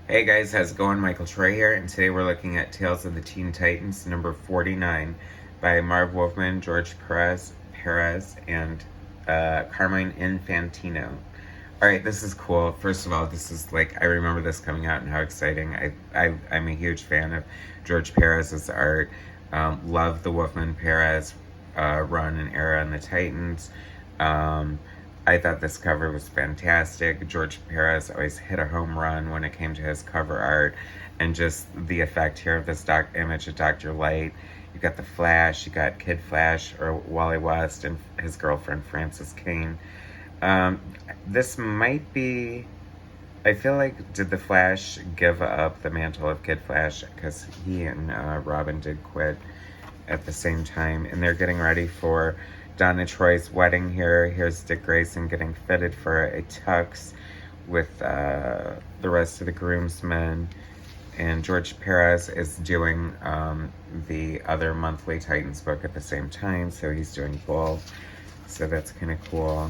Hey guys, how's it going? Michael Troy here, and today we're looking at Tales of the Teen Titans, number 49, by Marv, Wolfman, George Pérez, and Carmine Infantino. Alright, this is cool. First of all, this is I remember this coming out and how exciting. I'm a huge fan of George Pérez's art. Love the Wolfman Pérez run and era in the Titans. I thought this cover was fantastic. George Pérez always hit a home run when it came to his cover art, and just the effect here of this image of Dr. Light. You got the Flash, you got Kid Flash, or Wally West, and his girlfriend Frances Kane. This might be... I feel like, did the Flash give up the mantle of Kid Flash? Because he and Robin did quit at the same time, and they're getting ready for Donna Troy's wedding here. Here's Dick Grayson getting fitted for a tux with the rest of the groomsmen. And George Pérez is doing the other monthly Titans book at the same time, so he's doing both. So that's kind of cool.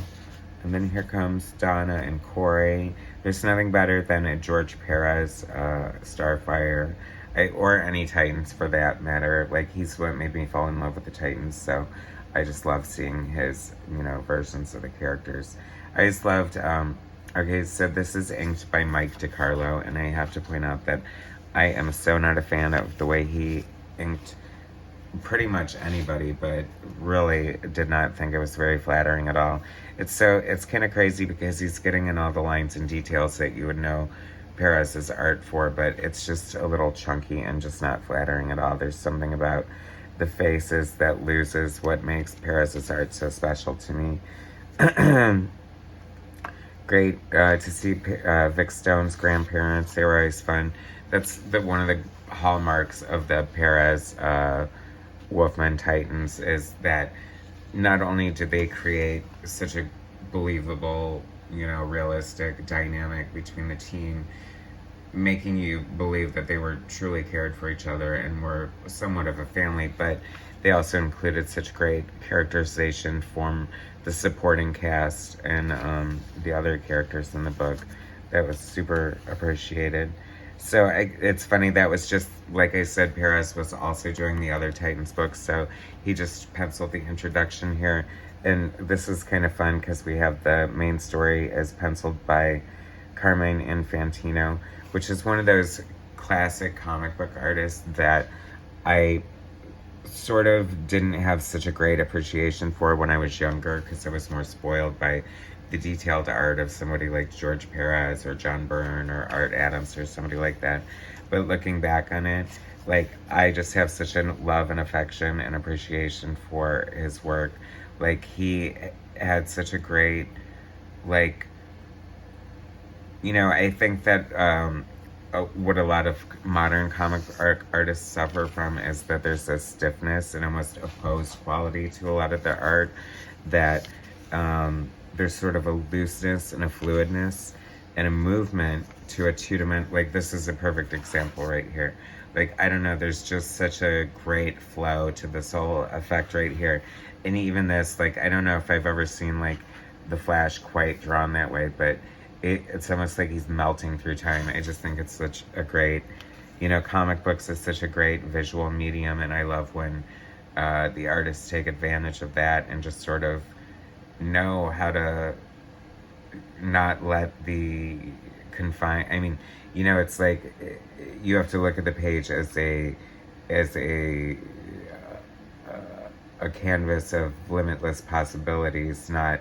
And then here comes Donna and Corey. There's nothing better than a George Pérez Starfire, or any Titans for that matter. He's what made me fall in love with the Titans, so I just love seeing his, versions of the characters. I just loved, okay, so this is inked by Mike DiCarlo, and I have to point out that I am so not a fan of the way he inked pretty much anybody, but really did not think it was very flattering at all. It's kind of crazy because he's getting in all the lines and details that you would know Perez's art for, but it's just a little chunky and just not flattering at all. There's something about the faces that loses what makes Perez's art so special to me. Great to see Vic Stone's grandparents. They were always fun. That's one of the hallmarks of the Perez Wolfman Titans, is that not only did they create such a believable, realistic dynamic between the team, making you believe that they were truly cared for each other and were somewhat of a family, but they also included such great characterization from the supporting cast and the other characters in the book. That was super appreciated. So it's funny, that was just, like I said, Pérez was also doing the other Titans books, so he just penciled the introduction here. And this is kind of fun because we have the main story as penciled by Carmine Infantino, which is one of those classic comic book artists that I sort of didn't have such a great appreciation for when I was younger, because I was more spoiled by the detailed art of somebody like George Pérez or John Byrne or Art Adams or somebody like that. But looking back on it, I just have such a love and affection and appreciation for his work. He had such a great, I think that what a lot of modern comic artists suffer from is that there's a stiffness and almost opposed quality to a lot of their art, that there's sort of a looseness and a fluidness and a movement to a two-dimensional, this is a perfect example right here. I don't know, there's just such a great flow to this whole effect right here. And even this, I don't know if I've ever seen, the Flash quite drawn that way, but it's almost like he's melting through time. I just think it's such a great, comic books is such a great visual medium, and I love when the artists take advantage of that and just sort of know how to not let the it's you have to look at the page as a canvas of limitless possibilities, not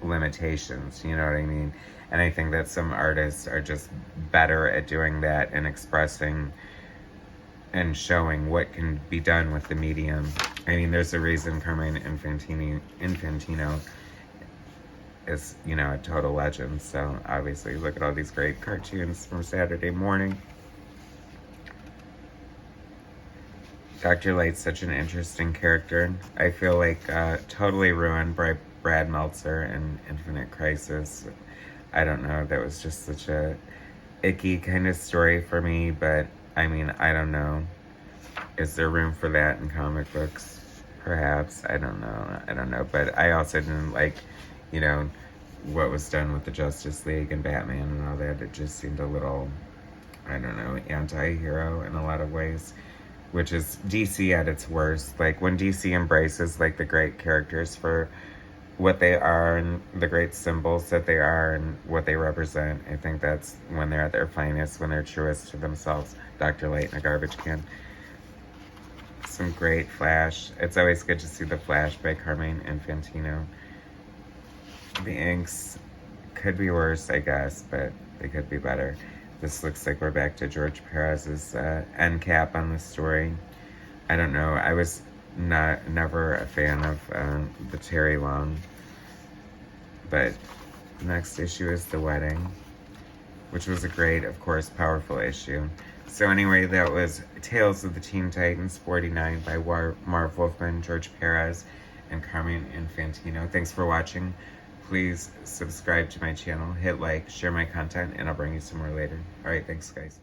limitations, you know what I mean? And I think that some artists are just better at doing that and expressing and showing what can be done with the medium. There's a reason Carmine Infantino is, a total legend. So obviously, look at all these great cartoons from Saturday morning. Dr. Light's such an interesting character. I feel totally ruined by Brad Meltzer and Infinite Crisis. I don't know, that was just such a icky kind of story for me, but I don't know. Is there room for that in comic books? Perhaps. I don't know. But I also didn't like, what was done with the Justice League and Batman and all that. It just seemed a little I don't know, anti-hero in a lot of ways, which is DC at its worst. Like, when DC embraces, like, the great characters for what they are and the great symbols that they are and what they represent, I think that's when they're at their finest, when they're truest to themselves. Dr. Light in a garbage can. Some great Flash. It's always good to see the Flash by Carmine INFANTINO. The inks could be worse, I guess, but they could be better. This looks like we're back to George Perez's end cap on the story. I don't know. I was never a fan of the Terry Long, but next issue is The Wedding, which was a great, of course, powerful issue. So anyway, that was Tales of the Teen Titans 49 by Marv Wolfman, George Perez, and Carmine INFANTINO. Thanks for watching. Please subscribe to my channel, hit like, share my content, and I'll bring you some more later. Alright, thanks guys.